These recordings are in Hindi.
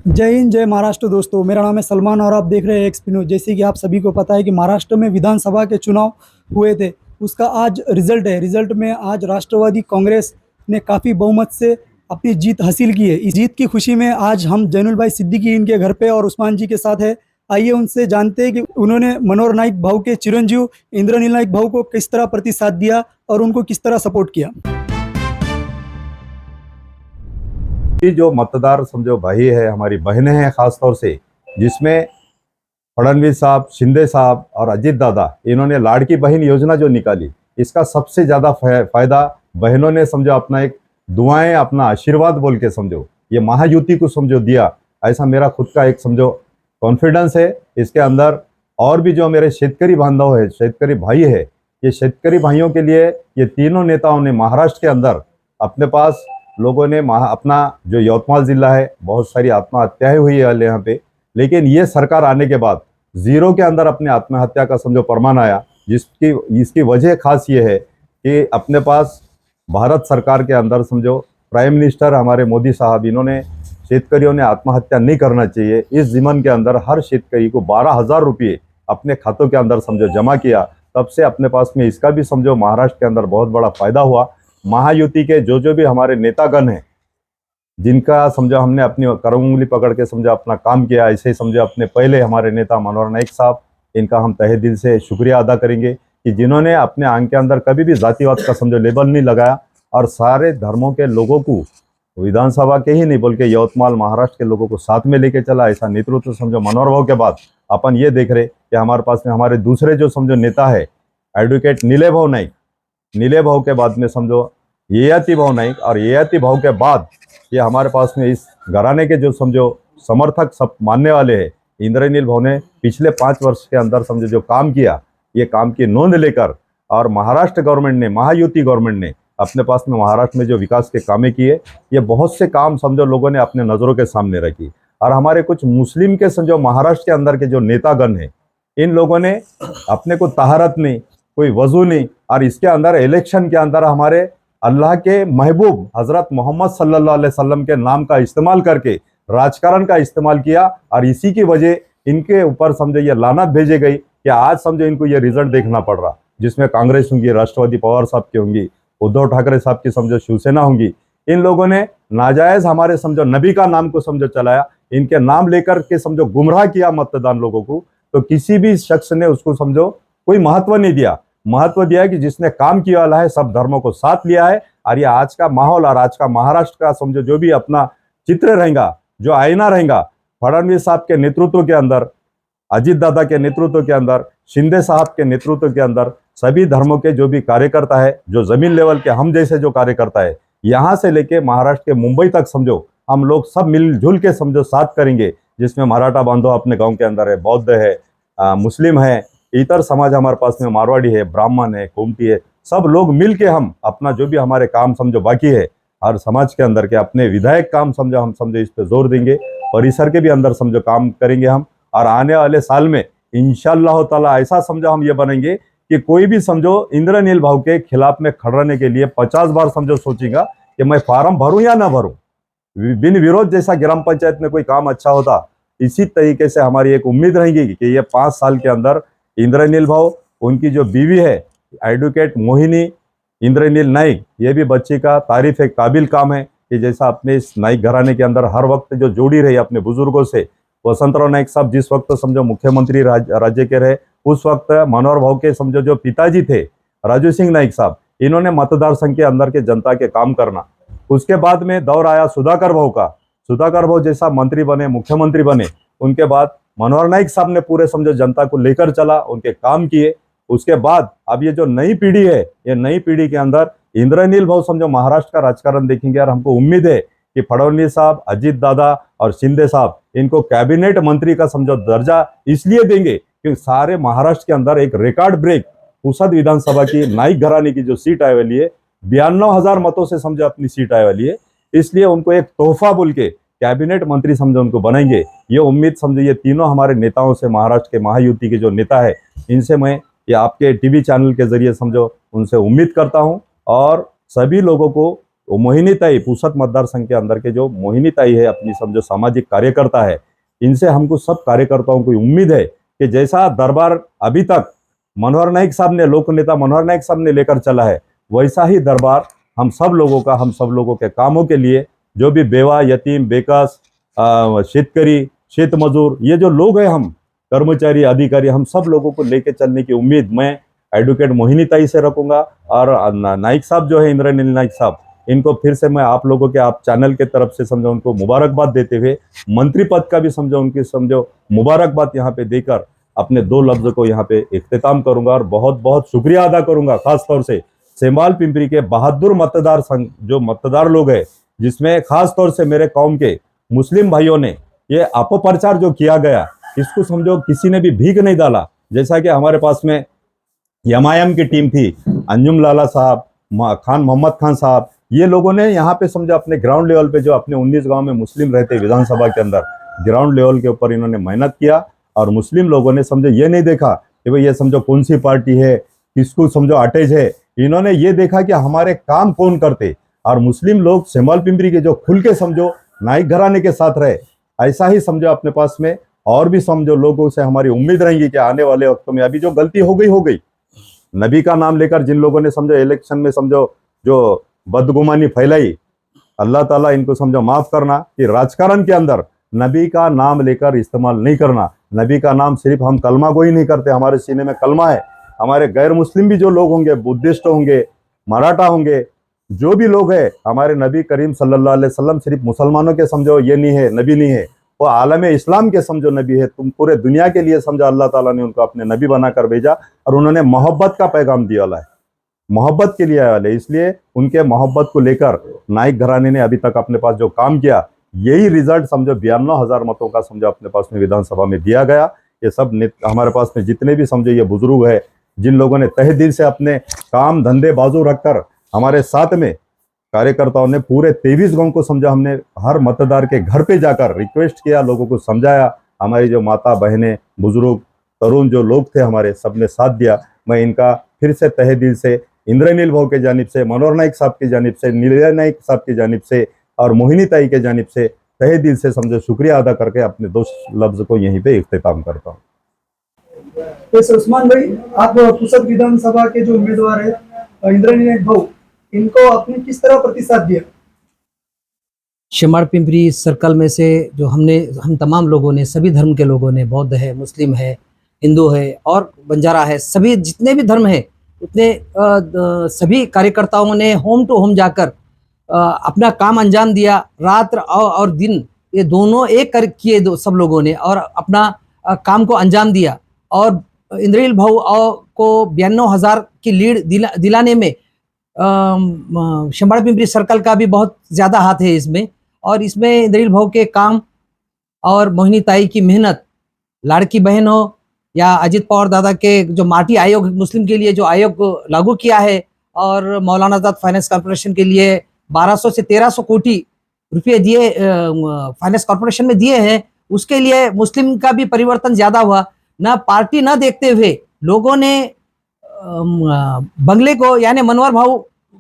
जय हिंद, जय महाराष्ट्र। दोस्तों, मेरा नाम है सलमान और आप देख रहे हैं एक्सपी न्यूज़। जैसे कि आप सभी को पता है कि महाराष्ट्र में विधानसभा के चुनाव हुए थे, उसका आज रिजल्ट है। रिजल्ट में आज राष्ट्रवादी कांग्रेस ने काफ़ी बहुमत से अपनी जीत हासिल की है। इस जीत की खुशी में आज हम जैनुल भाई सिद्दीकी इनके घर पे और उस्मान जी के साथ है। आइए उनसे जानते हैं कि उन्होंने मनोहर नाइक भाऊ के चिरंजीव इंद्रनील नाइक भाऊ को किस तरह प्रतिसाद दिया और उनको किस तरह सपोर्ट किया। कि जो मतदार समझो भाई है, हमारी बहनें हैं खास तौर से, जिसमें फडणवीस साहब, शिंदे साहब और अजीत दादा, इन्होंने लाड़की बहन योजना जो निकाली, इसका सबसे ज़्यादा फायदा बहनों ने समझो अपना एक दुआएं, अपना आशीर्वाद बोल के समझो ये महायुति को समझो दिया। ऐसा मेरा खुद का एक समझो कॉन्फिडेंस है इसके अंदर। और भी जो मेरे शेतकरी बांधव है, शेतकरी भाई है, ये शेतकरी भाइयों के लिए ये तीनों नेताओं ने महाराष्ट्र के अंदर अपने पास लोगों ने अपना जो यवतमाल जिला है, बहुत सारी आत्महत्याएं हुई है यहाँ पे, लेकिन ये सरकार आने के बाद जीरो के अंदर अपने आत्महत्या का समझो प्रमाण आया। इसकी वजह खास ये है कि अपने पास भारत सरकार के अंदर समझो प्राइम मिनिस्टर हमारे मोदी साहब, इन्होंने शेतकरियों ने आत्महत्या नहीं करना चाहिए, इस जीवन के अंदर हर शेतकरी को 12,000 रुपये अपने खातों के अंदर समझो जमा किया। तब से अपने पास में इसका भी समझो महाराष्ट्र के अंदर बहुत बड़ा फायदा हुआ। महायुति के जो भी हमारे नेतागण हैं, जिनका समझो हमने अपनी करम उंगली पकड़ के समझो अपना काम किया, ऐसे समझो अपने पहले हमारे नेता मनोहर नाइक साहब, इनका हम तहे दिल से शुक्रिया अदा करेंगे कि जिन्होंने अपने आंख के अंदर कभी भी जातिवाद का समझो लेबल नहीं लगाया और सारे धर्मों के लोगों को, विधानसभा के ही नहीं बल्कि यवतमाल महाराष्ट्र के लोगों को साथ में लेके चला। ऐसा नेतृत्व समझो मनोहर भाव के बाद अपन ये देख रहे कि हमारे पास में हमारे दूसरे जो समझो नेता है एडवोकेट नीले भाव नाइक, नीले भाव के बाद में समझो ययाति भाव नाइक, और ययाति भाव के बाद ये हमारे पास में इस घराने के जो समझो समर्थक सब मानने वाले हैं, इंद्रनील भाव ने पिछले 5 वर्ष के अंदर समझो जो काम किया, ये काम की नोंद लेकर और महाराष्ट्र गवर्नमेंट ने, महायुति गवर्नमेंट ने अपने पास में महाराष्ट्र में जो विकास के कामें किए, ये बहुत से काम समझो लोगों ने अपने नज़रों के सामने रखी। और हमारे कुछ मुस्लिम के समझो महाराष्ट्र के अंदर के जो नेतागण हैं, इन लोगों ने अपने को तहारत नहीं, कोई वजू नहीं, और इसके अंदर इलेक्शन के अंदर हमारे अल्लाह के महबूब हजरत मोहम्मद सल्लल्लाहु अलैहि वसल्लम के नाम का इस्तेमाल करके राजकारण का इस्तेमाल किया। और इसी की वजह इनके ऊपर समझो ये लानत भेजे गई कि आज समझो इनको ये रिजल्ट देखना पड़ रहा, जिसमें कांग्रेस होंगी, राष्ट्रवादी पवार साहब की होंगी, उद्धव ठाकरे साहब की समझो शिवसेना होंगी। इन लोगों ने नाजायज हमारे समझो नबी का नाम को समझो चलाया, इनके नाम लेकर के समझो गुमराह किया मतदान लोगों को। तो किसी भी शख्स ने उसको समझो कोई महत्व नहीं दिया। महत्व दिया है कि जिसने काम किया वाला है, सब धर्मों को साथ लिया है। और ये आज का माहौल और आज का महाराष्ट्र का समझो जो भी अपना चित्र रहेगा, जो आईना रहेगा, फडणवीस साहब के नेतृत्व के अंदर, अजीत दादा के नेतृत्व के अंदर, शिंदे साहब के नेतृत्व के अंदर, सभी धर्मों के जो भी कार्यकर्ता है, जो जमीन लेवल के हम जैसे जो कार्यकर्ता है, यहाँ से लेके महाराष्ट्र के मुंबई तक समझो हम लोग सब मिलजुल के समझो साथ करेंगे। जिसमें मराठा बांधव अपने गांव के अंदर है, बौद्ध है, मुस्लिम है, इतर समाज हमारे पास में मारवाड़ी है, ब्राह्मण है, कोमटी है, सब लोग मिल के हम अपना जो भी हमारे काम समझो बाकी है हर समाज के अंदर के अपने विधायक काम समझो हम समझो इस पे जोर देंगे। परिसर के भी अंदर समझो काम करेंगे हम। और आने वाले साल में इंशाअल्लाह ताला ऐसा समझो हम ये बनेंगे कि कोई भी समझो इंद्रनील भाव के खिलाफ में खड़ने के लिए 50 बार समझो सोचेगा कि मैं फार्म भरूं या ना भरूं। बिन विरोध जैसा ग्राम पंचायत में कोई काम अच्छा होता, इसी तरीके से हमारी एक उम्मीद रहेगी कि ये 5 साल के अंदर इंद्रनील भाव, उनकी जो बीवी है एडवोकेट मोहिनी इंद्रनील नाइक, ये भी बच्ची का तारीफ एक काबिल काम है कि जैसा अपने इस नाइक घराने के अंदर हर वक्त जो जोड़ी रही अपने बुजुर्गों से। वसंतराव नाइक साहब जिस वक्त समझो मुख्यमंत्री राज्य के रहे, उस वक्त मनोहर भाव के समझो जो पिताजी थे राजू सिंह नाइक साहब, इन्होंने मतदार संघ के अंदर के जनता के काम करना। उसके बाद में दौर आया सुधाकर भाव का, सुधाकर भाव जैसा मंत्री बने, मुख्यमंत्री बने, उनके बाद मनोहर नाइक साहब ने पूरे समझो जनता को लेकर चला, उनके काम किए। उसके बाद अब ये जो नई पीढ़ी है, ये नई पीढ़ी के अंदर इंद्रनील भाव समझो महाराष्ट्र का राजकारण देखेंगे। और हमको उम्मीद है कि फडणवीस साहब, अजीत दादा और शिंदे साहब इनको कैबिनेट मंत्री का समझो दर्जा इसलिए देंगे क्योंकि सारे महाराष्ट्र के अंदर एक रिकॉर्ड ब्रेक पुसद विधानसभा की नाइक घराने की जो सीट आए वाली है, 92,000 मतों से समझो अपनी सीट आए वाली है, इसलिए उनको एक तोहफा बोल के कैबिनेट मंत्री समझो उनको बनाएंगे। ये उम्मीद समझो ये तीनों हमारे नेताओं से, महाराष्ट्र के महायुति के जो नेता है, इनसे मैं ये आपके टीवी चैनल के जरिए समझो उनसे उम्मीद करता हूं। और सभी लोगों को वो मोहिनीताई पुसद मतदार संघ के अंदर के जो मोहिनीताई है, अपनी समझो सामाजिक कार्यकर्ता है, इनसे हमको सब कार्यकर्ताओं को उम्मीद है कि जैसा दरबार अभी तक मनोहर नाइक साहब ने, लोक नेता मनोहर नाइक साहब ने लेकर चला है, वैसा ही दरबार हम सब लोगों का, हम सब लोगों के कामों के लिए, जो भी बेवा, यतीम, बेकस, शेतकरी, शेत मजूर, ये जो लोग हैं, हम कर्मचारी, अधिकारी, हम सब लोगों को लेके चलने की उम्मीद मैं एडवोकेट मोहिनीताई से रखूंगा। और नाइक साहब जो है, इंद्रनील नाइक साहब, इनको फिर से मैं आप लोगों के, आप चैनल के तरफ से समझो उनको मुबारकबाद देते हुए, मंत्री पद का भी समझो उनकी समझो मुबारकबाद यहाँ पे देकर अपने 2 लफ्ज को यहाँ पे इख्तिताम करूंगा। और बहुत बहुत शुक्रिया अदा करूंगा खास तौर से सेमाल पिंपरी के बहादुर मतदार संघ, जो मतदार लोग हैं, जिसमें खास तौर से मेरे कौम के मुस्लिम भाइयों ने ये अपप्रचार जो किया गया, इसको समझो किसी ने भी भीख नहीं डाला। जैसा कि हमारे पास में एमआईएम की टीम थी, अंजुम लाला साहब, खान मोहम्मद खान साहब, ये लोगों ने यहाँ पे समझो अपने ग्राउंड लेवल पे, जो अपने 19 गांव में मुस्लिम रहते विधानसभा के अंदर, ग्राउंड लेवल के ऊपर इन्होंने मेहनत किया। और मुस्लिम लोगों ने समझो ये नहीं देखा कि भाई ये समझो कौन सी पार्टी है, किसको समझो अटैच है, इन्होंने ये देखा कि हमारे काम कौन करते। और मुस्लिम लोग सेमाल पिंपरी के जो खुल के समझो नाइक घराने के साथ रहे, ऐसा ही समझो अपने पास में और भी समझो लोगों से हमारी उम्मीद रहेगी कि आने वाले वक्त में, अभी जो गलती हो गई, नबी का नाम लेकर जिन लोगों ने समझो इलेक्शन में समझो जो बदगुमानी फैलाई, अल्लाह ताला इनको समझो माफ करना कि राजकारण के अंदर नबी का नाम लेकर इस्तेमाल नहीं करना। नबी का नाम सिर्फ हम कलमा को ही नहीं करते, हमारे सीने में कलमा है। हमारे गैर मुस्लिम भी जो लोग होंगे, बुद्धिस्ट होंगे, मराठा होंगे, जो भी लोग हैं, हमारे नबी करीम सल्लल्लाहु अलैहि वसल्लम सिर्फ मुसलमानों के समझो ये नहीं है, नबी नहीं है, वो आलम इस्लाम के समझो नबी है। तुम पूरे दुनिया के लिए समझो अल्लाह ताला ने उनको अपने नबी बनाकर भेजा, और उन्होंने मोहब्बत का पैगाम दिया है, मोहब्बत के लिए आया वाले। इसलिए उनके मोहब्बत को लेकर नाइक घराने ने अभी तक अपने पास जो काम किया, यही रिजल्ट समझो 92,000 मतों का समझो अपने पास में विधानसभा में दिया गया। ये सब हमारे पास में जितने भी समझो ये बुजुर्ग है, जिन लोगों ने तहे दिल से अपने काम धंधे बाजू रखकर हमारे साथ में, कार्यकर्ताओं ने पूरे 23 गांव को समझा, हमने हर मतदार के घर पे जाकर रिक्वेस्ट किया, लोगों को समझाया। हमारी जो माता बहनें, बुजुर्ग, तरुण जो लोग थे हमारे, सबने साथ दिया। मैं इनका फिर से तहे दिल से इंद्रनील भाऊ के जानिब से, मनोहर नाइक साहब की जानिब से, नीलय नाइक साहब की जानिब से और मोहिनीताई के जानिब से तहे दिल से समझो शुक्रिया अदा करके अपने 2 लफ्ज को यहीं पे इख्तिताम करता हूँ। जैसे उस्मान भाई, आप पुसद विधानसभा के जो उम्मीदवार है इंद्रनील भाऊ, इनको आपने किस तरह प्रतिसाद दिया? सेमाल पिंपरी सर्कल में से जो हम तमाम लोगों ने, सभी धर्म के लोगों ने, बौद्ध है, मुस्लिम है, हिंदू है और बंजारा है, सभी जितने भी धर्म है उतने सभी कार्यकर्ताओं ने होम टू होम जाकर अपना काम अंजाम दिया। रात और दिन ये दोनों एक कर किए सब लोगों ने, और अपना काम को अंजाम दिया। और इंद्रनील भाऊ को 92,000 की लीड दिलाने में सेमाल पिंपरी सर्कल का भी बहुत ज़्यादा हाथ है इसमें। और इसमें इंद्रनील भाऊ के काम और मोहिनीताई की मेहनत, लाड़की बहन हो या अजित पवार दादा के जो माटी आयोग मुस्लिम के लिए जो आयोग लागू किया है, और मौलाना आजाद फाइनेंस कॉर्पोरेशन के लिए 1200 से 1300 कोटी रुपये दिए, फाइनेंस कॉर्पोरेशन में दिए हैं, उसके लिए मुस्लिम का भी परिवर्तन ज़्यादा हुआ। ना पार्टी ना देखते हुए लोगों ने बंगले को, यानी मनोहर भाऊ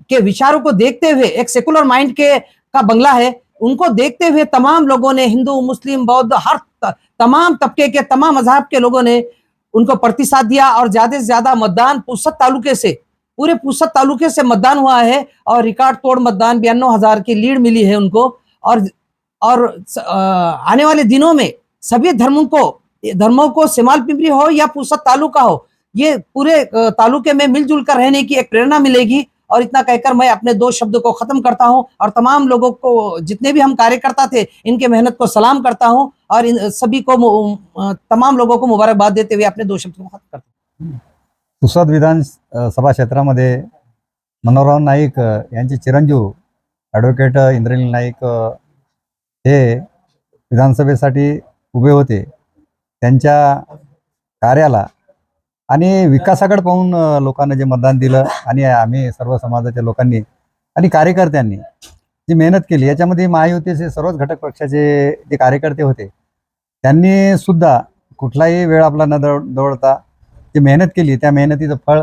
के विचारों को देखते हुए, एक सेकुलर माइंड के का बंगला है, उनको देखते हुए तमाम लोगों ने, हिंदू, मुस्लिम, बौद्ध, हर तमाम तबके के, तमाम मजहब के लोगों ने उनको प्रतिसाद दिया। और ज्यादा से ज्यादा मतदान पुसद तालुके से, पूरे पुसद तालुके से मतदान हुआ है, और रिकॉर्ड तोड़ मतदान 92,000 की लीड मिली है उनको। और आने वाले दिनों में सभी धर्मों को सेमाल पिंपरी हो या पुसद तालुका हो, ये पूरे तालुके में मिलजुल कर रहने की एक प्रेरणा मिलेगी। और इतना कहकर मैं अपने 2 शब्द को खत्म करता हूं, और तमाम लोगों को, जितने भी हम कार्यकर्ता थे, इनके मेहनत को सलाम करता हूं, और इन सभी को, तमाम लोगों को मुबारकबाद देते हुए अपने 2 शब्द को खत्म करता हूं। पुसद विधानसभा क्षेत्रामध्ये मनोहरराव नाईक यांचे चिरंजीव ॲडव्होकेट इंद्रनील नाईक हे विधानसभेसाठी उभे होते। त्यांच्या कार्याला आणि विकासाकडे पाहून लोकांना जे मतदान दिलं, आणि आम्ही सर्व समाजाच्या लोकांनी आणि कार्यकर्त्यांनी जी मेहनत केली, याच्यामध्ये महायुतीचे सर्वच घटक पक्षाचे जे कार्यकर्ते होते, त्यांनी सुद्धा कुठलाही वेळ आपला न दवडता जी मेहनत केली, त्या मेहनतीचं फळ,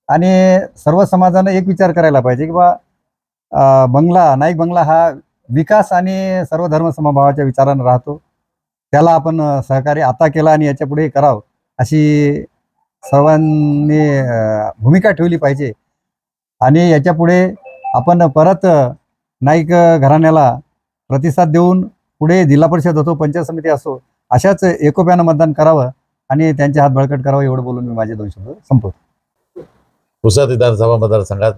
आणि सर्व समाजानं एक विचार करायला पाहिजे की बा बंगला नाईक बंगला हा विकास आणि सर्व धर्म समभावाच्या विचारानं राहतो. त्याला आपण सहकार्य आता केलं आणि याच्या पुढे करावं अशी सर्वांनी भूमिका ठेवली पाहिजे. आणि याच्या पुढे आपण परत नाईक घराण्याला प्रतिसाद देऊन पुढे जिल्हा परिषद असो, पंचायत समिती असो, अशाच एकोप्यानं मतदान करावं आणि त्यांचे हात बळकट करावं एवढं बोलून मी माझे 2 शब्द संपवतो. पुसद विधानसभा मतदारसंघात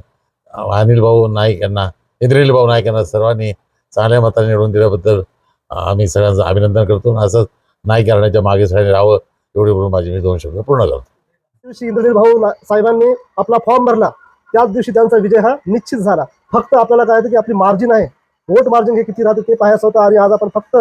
अनिल भाऊ नाईक यांना, इंद्रनील भाऊ नाईक यांना सर्वांनी चांगल्या मताने निवडून दिल्याबद्दल आम्ही सगळ्यांचं अभिनंदन करतो. असंच नाईक घराण्याच्या मागे सगळ्यांनी राहावं एवढे बोलून माझे मी 2 शब्द पूर्ण करतो. दिवशी इंद्रनील भाऊ साहेबांनी आपला फॉर्म भरला त्याच दिवशी त्यांचा विजय हा निश्चित झाला. फक्त आपल्याला काय होतं की आपली मार्जिन आहे, वोट मार्जिन हे किती राहते ते पाहायचं होतं. आणि आज आपण फक्त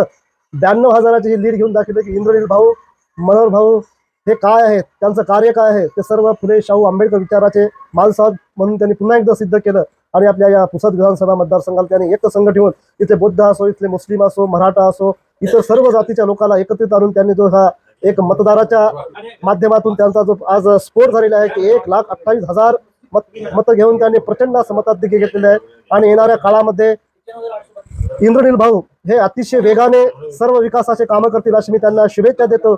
92,000ची ही लीड घेऊन दाखवलं की इंद्रनील भाऊ, मनोहर भाऊ हे काय आहेत, त्यांचं कार्य काय आहे ते सर्व फुले शाहू आंबेडकर विचाराचे माणसं आहेत म्हणून त्यांनी पुन्हा एकदा सिद्ध केलं. आणि आपल्या या पुसद विधानसभा मतदारसंघात त्यांनी एक संघ ठेवून इथे बौद्ध असो, इथले मुस्लिम असो, मराठा असो, इतर सर्व जातीच्या लोकांना एकत्रित आणून त्यांनी जो हा एक मतदाराच्या माध्यमातून त्यांचा जो आज स्कोर झालेला आहे की 1,28,000 मतं घेऊन त्यांनी प्रचंड असं मताधिक्य घेतलेलं आहे. आणि येणाऱ्या काळामध्ये इंद्रनील भाऊ हे अतिशय वेगाने सर्व विकासाचे कामं करतील अशी मी त्यांना शुभेच्छा देतो.